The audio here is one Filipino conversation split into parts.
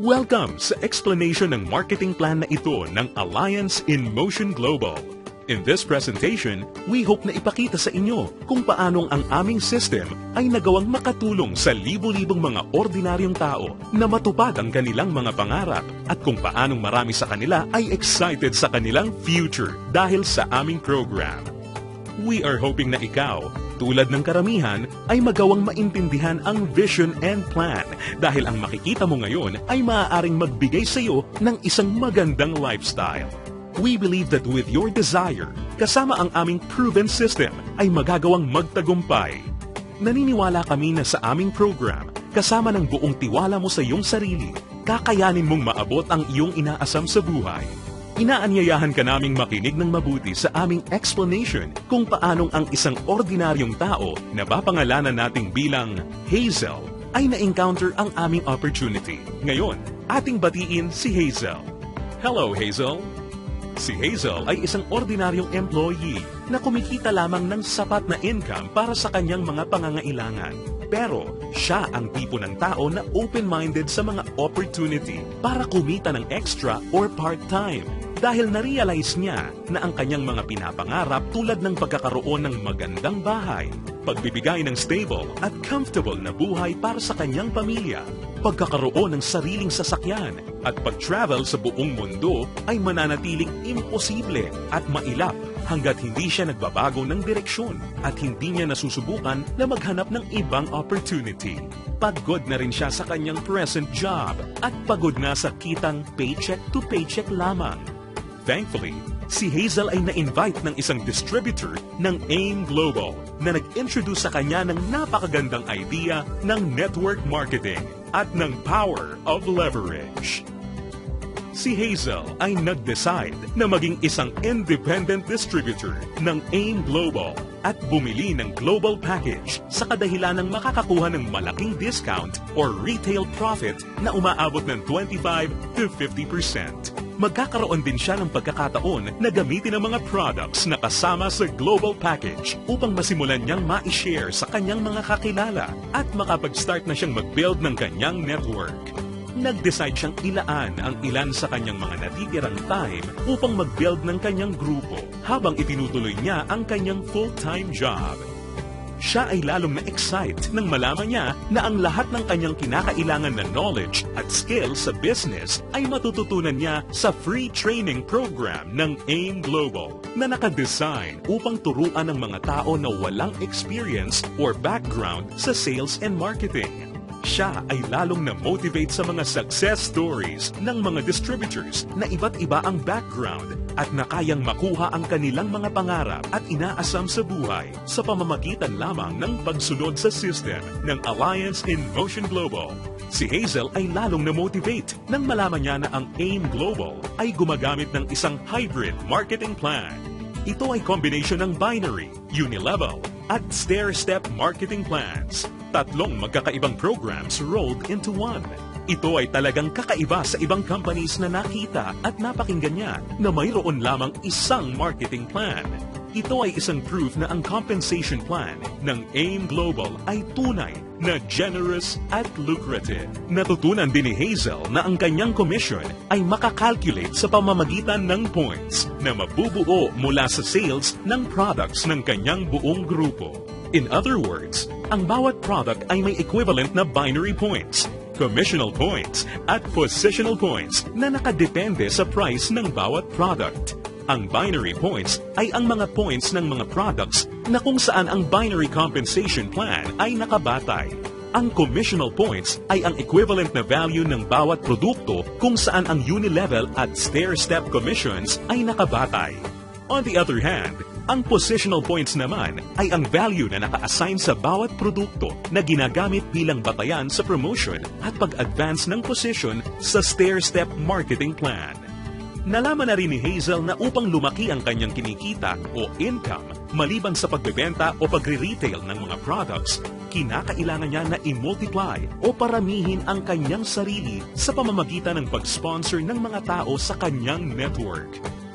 Welcome sa explanation ng marketing plan na ito ng Alliance in Motion Global. In this presentation, we hope na ipakita sa inyo kung paanong ang aming system ay nagawang makatulong sa libo-libong mga ordinaryong tao na matupad ang kanilang mga pangarap at kung paanong marami sa kanila ay excited sa kanilang future dahil sa aming program. We are hoping na ikaw, tulad ng karamihan, ay magawang maintindihan ang vision and plan dahil ang makikita mo ngayon ay maaaring magbigay sa iyo ng isang magandang lifestyle. We believe that with your desire, kasama ang aming proven system, ay magagawang magtagumpay. Naniniwala kami na sa aming program, kasama ng buong tiwala mo sa iyong sarili, kakayanin mong maabot ang iyong inaasam sa buhay. Inaanyayahan ka naming makinig ng mabuti sa aming explanation kung paanong ang isang ordinaryong tao na papangalanan nating bilang Hazel ay na-encounter ang aming opportunity. Ngayon, ating batiin si Hazel. Hello, Hazel! Si Hazel ay isang ordinaryong employee na kumikita lamang ng sapat na income para sa kanyang mga pangangailangan. Pero siya ang tipo ng tao na open-minded sa mga opportunity para kumita ng extra or part-time dahil na-realize niya na ang kanyang mga pinapangarap tulad ng pagkakaroon ng magandang bahay, pagbibigay ng stable at comfortable na buhay para sa kanyang pamilya, pagkakaroon ng sariling sasakyan at pag-travel sa buong mundo ay mananatiling imposible at mailap hanggat hindi siya nagbabago ng direksyon at hindi niya nasusubukan na maghanap ng ibang opportunity. Pagod na rin siya sa kanyang present job at pagod na sa kitang paycheck to paycheck lamang. Thankfully, si Hazel ay na-invite ng isang distributor ng AIM Global na nag-introduce sa kanya ng napakagandang idea ng network marketing at ng power of leverage. Si Hazel ay nag-decide na maging isang independent distributor ng AIM Global at bumili ng global package sa kadahilan ng makakakuha ng malaking discount or retail profit na umaabot ng 25 to 50%. Magkakaroon din siya ng pagkakataon na gamitin ang mga products na kasama sa global package upang masimulan niyang ma-share sa kanyang mga kakilala at makapag-start na siyang mag-build ng kanyang network. Nag-decide siyang ilaan ang ilan sa kanyang mga natitirang time upang mag-build ng kanyang grupo habang itinutuloy niya ang kanyang full-time job. Siya ay lalong na-excite nang malaman niya na ang lahat ng kanyang kinakailangan na knowledge at skills sa business ay matututunan niya sa free training program ng AIM Global na nakadesign upang turuan ng mga tao na walang experience or background sa sales and marketing. Siya ay lalong na-motivate sa mga success stories ng mga distributors na iba't iba ang background at na kayang makuha ang kanilang mga pangarap at inaasam sa buhay sa pamamagitan lamang ng pagsunod sa system ng Alliance in Motion Global. Si Hazel ay lalong na-motivate nang malaman niya na ang AIM Global ay gumagamit ng isang hybrid marketing plan. Ito ay combination ng binary, unilevel, at stair-step marketing plans. Tatlong magkakaibang programs rolled into one. Ito ay talagang kakaiba sa ibang companies na nakita at napakinggan niya na mayroon lamang isang marketing plan. Ito ay isang proof na ang compensation plan ng AIM Global ay tunay na generous at lucrative. Natutunan din ni Hazel na ang kanyang commission ay makakalculate sa pamamagitan ng points na mabubuo mula sa sales ng products ng kanyang buong grupo. In other words, ang bawat product ay may equivalent na binary points, commissional points, at positional points na nakadepende sa price ng bawat product. Ang binary points ay ang mga points ng mga products na kung saan ang binary compensation plan ay nakabatay. Ang commissional points ay ang equivalent na value ng bawat produkto kung saan ang unilevel at stair-step commissions ay nakabatay. On the other hand, ang positional points naman ay ang value na naka-assign sa bawat produkto na ginagamit bilang batayan sa promotion at pag-advance ng position sa stair-step marketing plan. Nalaman na rin ni Hazel na upang lumaki ang kanyang kinikita o income maliban sa pagbebenta o pagre-retail ng mga products, kinakailangan niya na i-multiply o paramihin ang kanyang sarili sa pamamagitan ng pag-sponsor ng mga tao sa kanyang network.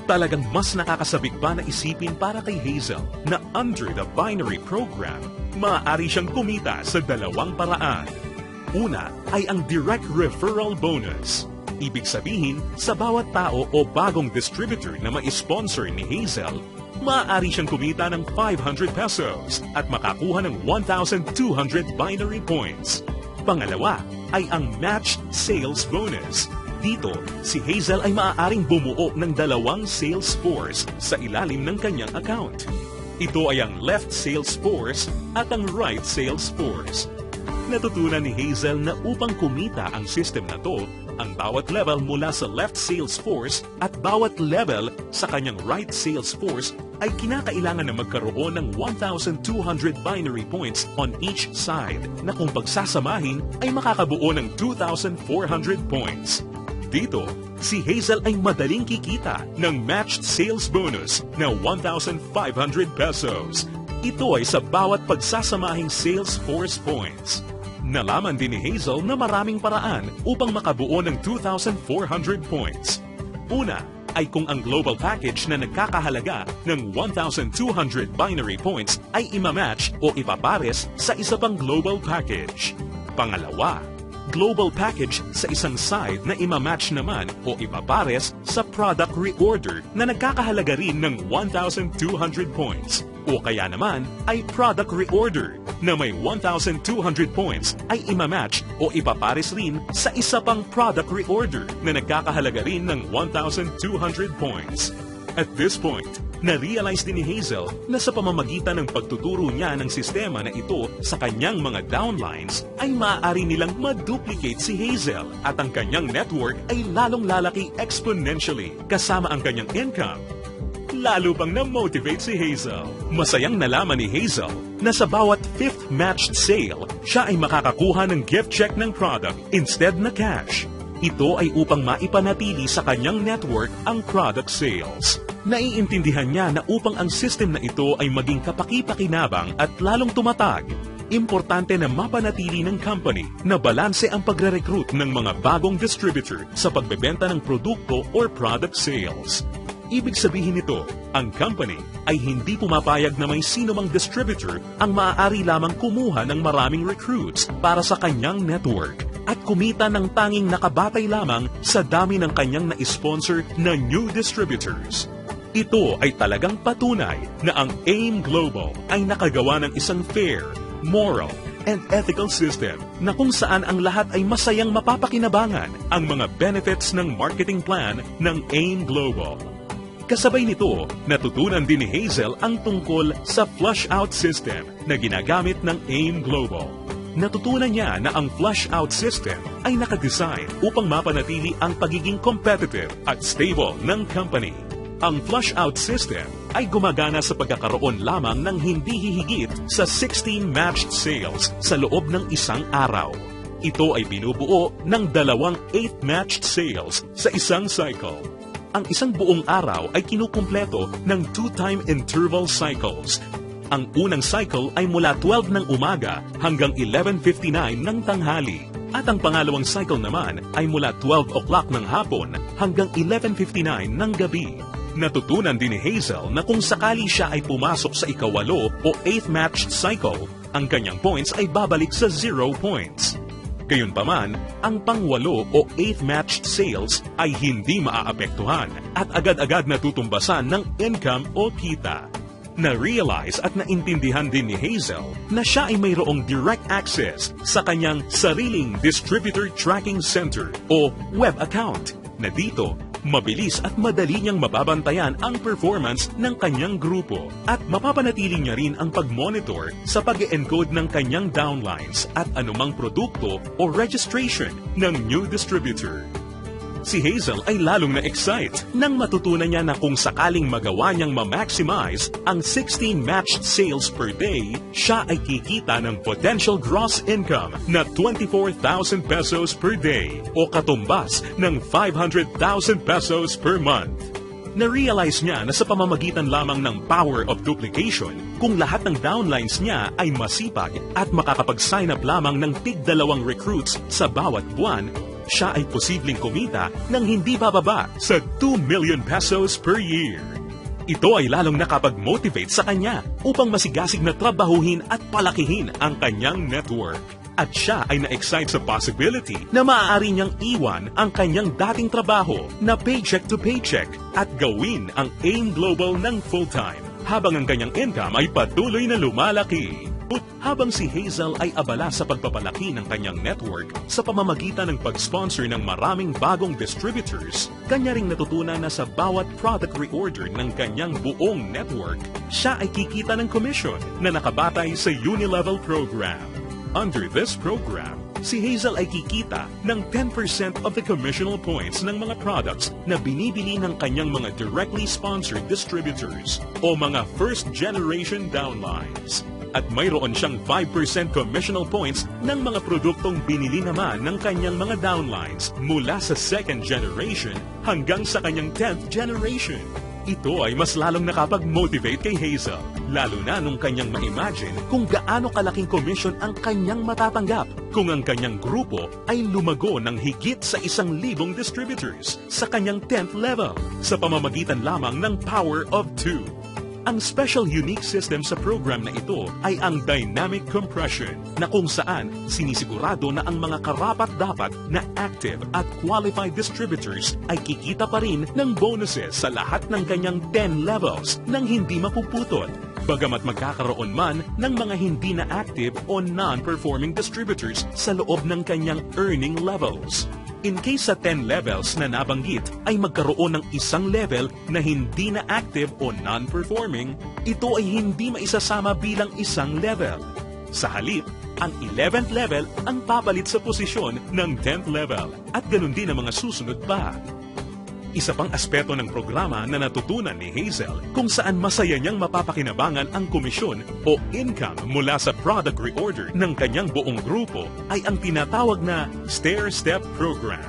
Talagang mas nakakasabik pa na isipin para kay Hazel na under the binary program, maaari siyang kumita sa dalawang paraan. Una ay ang direct referral bonus. Ibig sabihin, sa bawat tao o bagong distributor na ma-sponsor ni Hazel, maaari siyang kumita ng 500 pesos at makakuha ng 1,200 binary points. Pangalawa ay ang matched sales bonus. Dito, si Hazel ay maaaring bumuo ng 2 sales force sa ilalim ng kanyang account. Ito ay ang left sales force at ang right sales force. Natutunan ni Hazel na upang kumita ang system na to, ang bawat level mula sa left sales force at bawat level sa kanyang right sales force ay kinakailangan na magkaroon ng 1,200 binary points on each side na kung pagsasamahin ay makakabuo ng 2,400 points. Dito, si Hazel ay madaling kikita ng matched sales bonus na 1,500 pesos. Ito ay sa bawat pagsasamahing sales force points. Nalaman din ni Hazel na maraming paraan upang makabuo ng 2,400 points. Una ay kung ang global package na nagkakahalaga ng 1,200 binary points ay imamatch o ipapares sa isa pang global package. Pangalawa, global package sa isang side na imamatch naman o ipapares sa product reorder na nagkakahalaga rin ng 1,200 points. O kaya naman ay product reorder na may 1,200 points ay imamatch o ipapares rin sa isa pang product reorder na nagkakahalaga rin ng 1,200 points. At this point, na-realize din ni Hazel na sa pamamagitan ng pagtuturo niya ng sistema na ito sa kanyang mga downlines ay maaari nilang ma-duplicate si Hazel at ang kanyang network ay lalong lalaki exponentially kasama ang kanyang income. Lalo pang na-motivate si Hazel. Masayang nalaman ni Hazel na sa bawat 5th matched sale, siya ay makakakuha ng gift check ng product instead na cash. Ito ay upang maipanatili sa kanyang network ang product sales. Naiintindihan niya na upang ang system na ito ay maging kapaki-pakinabang at lalong tumatag, importante na mapanatili ng company na balanse ang pagre-recruit ng mga bagong distributor sa pagbebenta ng produkto or product sales. Ibig sabihin nito, ang company ay hindi pumapayag na may sino mang distributor ang maaari lamang kumuha ng maraming recruits para sa kanyang network at kumita ng tanging nakabatay lamang sa dami ng kanyang na-sponsor na new distributors. Ito ay talagang patunay na ang AIM Global ay nakagawa ng isang fair, moral, and ethical system na kung saan ang lahat ay masayang mapapakinabangan ang mga benefits ng marketing plan ng AIM Global. Kasabay nito, natutunan din ni Hazel ang tungkol sa flush-out system na ginagamit ng AIM Global. Natutunan niya na ang flush-out system ay nakadesign upang mapanatili ang pagiging competitive at stable ng company. Ang flush-out system ay gumagana sa pagkakaroon lamang ng hindi hihigit sa 16 matched sales sa loob ng isang araw. Ito ay binubuo ng 2 8th matched sales sa isang cycle. Ang isang buong araw ay kinukumpleto ng 2-time interval cycles. Ang unang cycle ay mula 12 ng umaga hanggang 11:59 ng tanghali. At ang pangalawang cycle naman ay mula 12 o'clock ng hapon hanggang 11:59 ng gabi. Natutunan din ni Hazel na kung sakali siya ay pumasok sa ikawalo o 8th matched cycle, ang kanyang points ay babalik sa 0 points. Gayunpaman, ang pang-8 o 8th matched sales ay hindi maaapektuhan at agad-agad natutumbasan ng income o kita. Na-realize at naintindihan din ni Hazel na siya ay mayroong direct access sa kanyang sariling Distributor Tracking Center o web account na dito mabilis at madali niyang mababantayan ang performance ng kanyang grupo at mapapanatili niya rin ang pag-monitor sa pag-encode ng kanyang downlines at anumang produkto o registration ng new distributor. Si Hazel ay lalong na-excite nang matutunan niya na kung sakaling magawa niyang ma-maximize ang 16 matched sales per day, siya ay kikita ng potential gross income na 24,000 pesos per day o katumbas ng 500,000 pesos per month. Na-realize niya na sa pamamagitan lamang ng power of duplication, kung lahat ng downlines niya ay masipag at makakapag-sign up lamang ng tig-2 recruits sa bawat buwan, siya ay posibleng kumita ng hindi bababa sa 2 million pesos per year. Ito ay lalong nakapag-motivate sa kanya upang masigasig na trabahuhin at palakihin ang kanyang network. At siya ay na-excite sa possibility na maaari niyang iwan ang kanyang dating trabaho na paycheck to paycheck at gawin ang AIM Global ng full-time habang ang kanyang income ay patuloy na lumalaki. Habang si Hazel ay abala sa pagpapalaki ng kanyang network sa pamamagitan ng pag-sponsor ng maraming bagong distributors, kanya ring natutunan na sa bawat product reorder ng kanyang buong network, siya ay kikita ng commission na nakabatay sa Unilevel program. Under this program, si Hazel ay kikita ng 10% of the commissional points ng mga products na binibili ng kanyang mga directly sponsored distributors o mga first-generation downlines. At mayroon siyang 5% commissional points ng mga produktong binili naman ng kanyang mga downlines mula sa second generation hanggang sa kanyang 10th generation. Ito ay mas lalong nakapag-motivate kay Hazel, lalo na nung kanyang ma-imagine kung gaano kalaking commission ang kanyang matatanggap kung ang kanyang grupo ay lumago ng higit sa 1,000 distributors sa kanyang 10th level sa pamamagitan lamang ng Power of 2. Ang special unique system sa program na ito ay ang dynamic compression na kung saan sinisigurado na ang mga karapat-dapat na active at qualified distributors ay kikita pa rin ng bonuses sa lahat ng kanyang 10 levels nang hindi mapuputol. Bagamat magkakaroon man ng mga hindi na active o non-performing distributors sa loob ng kanyang earning levels. In case sa 10 levels na nabanggit ay magkaroon ng isang level na hindi na active o non-performing, ito ay hindi maisasama bilang isang level. Sa halip, ang 11th level ang papalit sa posisyon ng 10th level at ganun din ang mga susunod pa. Isa pang aspeto ng programa na natutunan ni Hazel kung saan masaya niyang mapapakinabangan ang komisyon o income mula sa product reorder ng kanyang buong grupo ay ang tinatawag na stair-step program.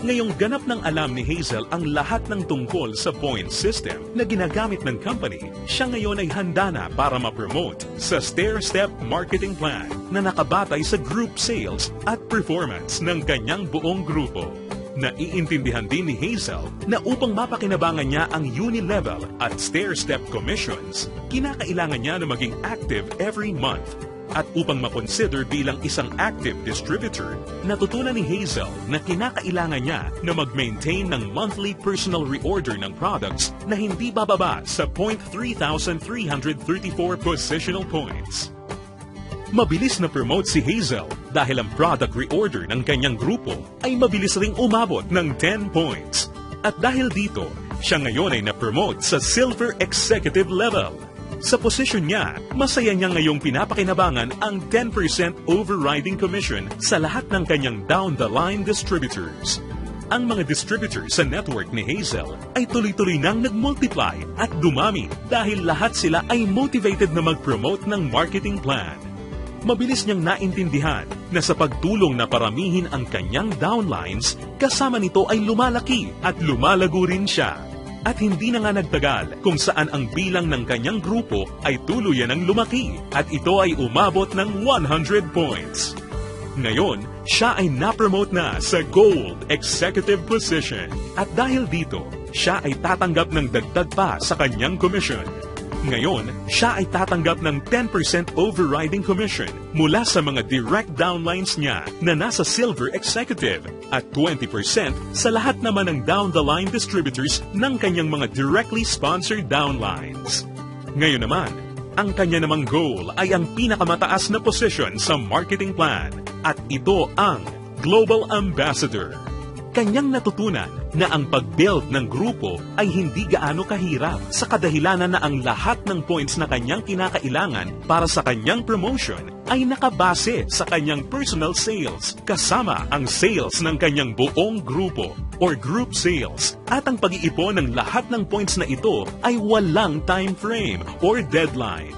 Ngayong ganap ng alam ni Hazel ang lahat ng tungkol sa point system na ginagamit ng company, siya ngayon ay handa na para ma-promote sa stair-step marketing plan na nakabatay sa group sales at performance ng kanyang buong grupo. Naiintindihan din ni Hazel na upang mapakinabangan niya ang Unilevel at stair-step commissions, kinakailangan niya na maging active every month. At upang makonsider bilang isang active distributor, natutunan ni Hazel na kinakailangan niya na mag-maintain ng monthly personal reorder ng products na hindi bababa sa 3,334 positional points. Mabilis na promote si Hazel dahil ang product reorder ng kanyang grupo ay mabilis ring umabot ng 10 points. At dahil dito, siya ngayon ay na-promote sa Silver Executive level. Sa posisyon niya, masaya niya ngayong pinapakinabangan ang 10% overriding commission sa lahat ng kanyang down-the-line distributors. Ang mga distributors sa network ni Hazel ay tuloy-tuloy nang nag-multiply at dumami dahil lahat sila ay motivated na mag-promote ng marketing plan. Mabilis niyang naintindihan na sa pagtulong na paramihin ang kanyang downlines, kasama nito ay lumalaki at lumalago rin siya. At hindi na nga nagtagal kung saan ang bilang ng kanyang grupo ay tuluyan ang lumaki at ito ay umabot ng 100 points. Ngayon, siya ay na-promote na sa Gold Executive position at dahil dito, siya ay tatanggap ng dagdag pa sa kanyang commission. Ngayon, siya ay tatanggap ng 10% overriding commission mula sa mga direct downlines niya na nasa Silver Executive at 20% sa lahat naman ng down-the-line distributors ng kanyang mga directly sponsored downlines. Ngayon naman, ang kanya namang goal ay ang pinakamataas na position sa marketing plan at ito ang Global Ambassador. Kanyang natutunan na ang pag-build ng grupo ay hindi gaano kahirap sa kadahilanan na ang lahat ng points na kanyang kinakailangan para sa kanyang promotion ay nakabase sa kanyang personal sales kasama ang sales ng kanyang buong grupo or group sales at ang pag-iipon ng lahat ng points na ito ay walang time frame or deadline.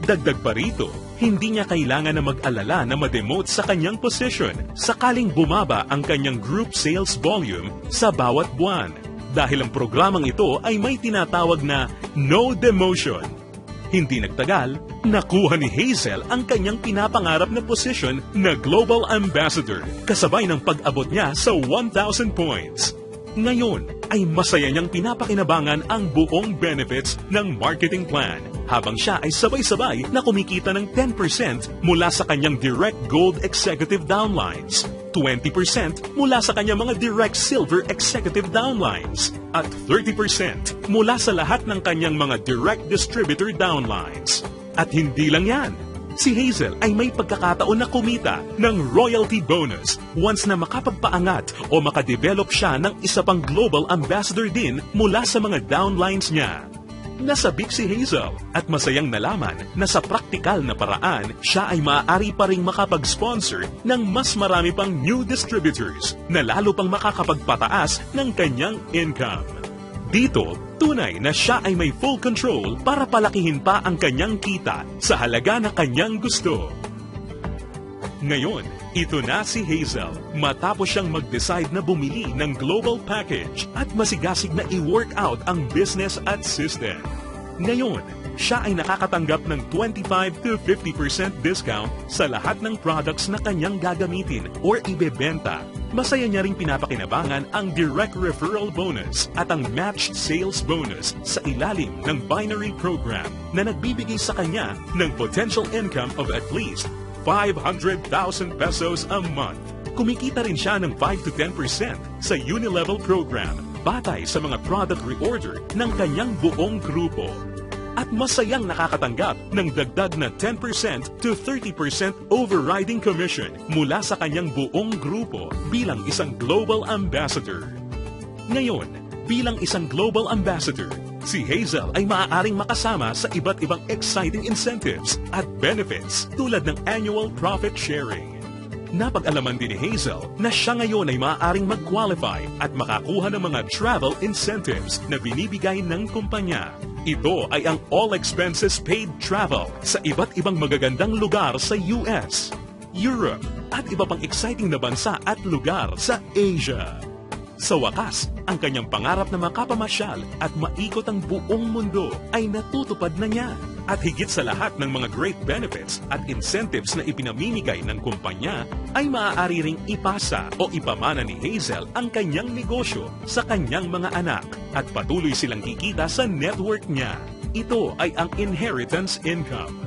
Dagdag pa rito, hindi niya kailangan na mag-alala na ma-demote sa kanyang position sakaling bumaba ang kanyang group sales volume sa bawat buwan dahil ang programang ito ay may tinatawag na no demotion. Hindi nagtagal, nakuha ni Hazel ang kanyang pinapangarap na position na Global Ambassador kasabay ng pag-abot niya sa 1,000 points. Ngayon ay masaya niyang pinapakinabangan ang buong benefits ng marketing plan habang siya ay sabay-sabay na kumikita ng 10% mula sa kanyang Direct Gold Executive Downlines, 20% mula sa kanyang mga Direct Silver Executive Downlines, at 30% mula sa lahat ng kanyang mga Direct Distributor Downlines. At hindi lang yan, si Hazel ay may pagkakataon na kumita ng royalty bonus once na makapagpaangat o makadevelop siya ng isa pang global ambassador din mula sa mga downlines niya. Nasabik si Hazel at masayang nalaman na sa praktikal na paraan, siya ay maaari pa ring makapag-sponsor ng mas marami pang new distributors na lalo pang makakapagpataas ng kanyang income. Dito, tunay na siya ay may full control para palakihin pa ang kanyang kita sa halaga na kanyang gusto. Ngayon, ito na si Hazel matapos siyang mag-decide na bumili ng global package at masigasig na i-work out ang business at system. Ngayon, siya ay nakakatanggap ng 25 to 50% discount sa lahat ng products na kanyang gagamitin or ibebenta. Masaya niya ring pinapakinabangan ang direct referral bonus at ang matched sales bonus sa ilalim ng binary program na nagbibigay sa kanya ng potential income of at least 500,000 pesos a month. Kumikita rin siya ng 5 to 10% sa Unilevel program batay sa mga product reorder ng kanyang buong grupo. At masayang nakakatanggap ng dagdag na 10% to 30% overriding commission mula sa kanyang buong grupo bilang isang global ambassador. Ngayon, bilang isang global ambassador, si Hazel ay maaaring makasama sa iba't ibang exciting incentives at benefits tulad ng annual profit sharing. Napag-alaman din ni Hazel na siya ngayon ay maaaring mag-qualify at makakuha ng mga travel incentives na binibigay ng kumpanya. Ito ay ang all expenses paid travel sa iba't ibang magagandang lugar sa US, Europe, at iba pang exciting na bansa at lugar sa Asia. Sa wakas, ang kanyang pangarap na makapamasyal at maikot ang buong mundo ay natutupad na niya. At higit sa lahat ng mga great benefits at incentives na ipinamimigay ng kumpanya, ay maaari ring ipasa o ipamana ni Hazel ang kanyang negosyo sa kanyang mga anak at patuloy silang kikita sa network niya. Ito ay ang inheritance income.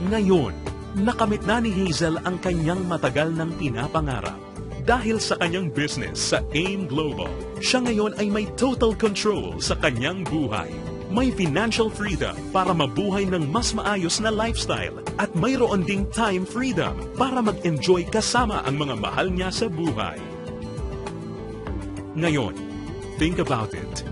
Ngayon, nakamit na ni Hazel ang kanyang matagal ng pinapangarap. Dahil sa kanyang business sa AIM Global, siya ngayon ay may total control sa kanyang buhay. May financial freedom para mabuhay ng mas maayos na lifestyle at mayroon ding time freedom para mag-enjoy kasama ang mga mahal niya sa buhay. Ngayon, think about it.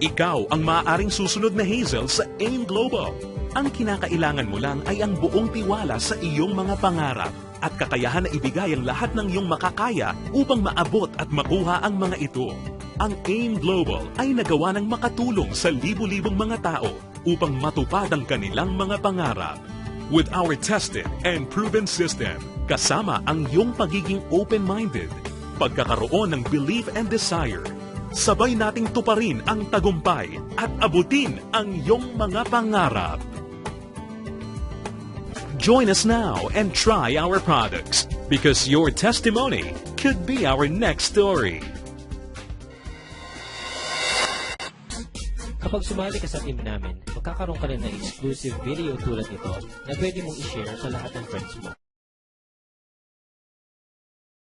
Ikaw ang maaaring susunod na Hazel sa AIM Global. Ang kinakailangan mo lang ay ang buong tiwala sa iyong mga pangarap at kakayahan na ibigay ang lahat ng iyong makakaya upang maabot at makuha ang mga ito. Ang AIM Global ay nagawa ng makatulong sa libu-libong mga tao upang matupad ang kanilang mga pangarap. With our tested and proven system, kasama ang iyong pagiging open-minded, pagkakaroon ng belief and desire, sabay nating tuparin ang tagumpay at abutin ang iyong mga pangarap. Join us now and try our products because your testimony could be our next story. Kapag sumali ka sa team namin, magkakaroon ka rin ng exclusive video tulad nito na pwede mong i-share sa lahat ng friends mo.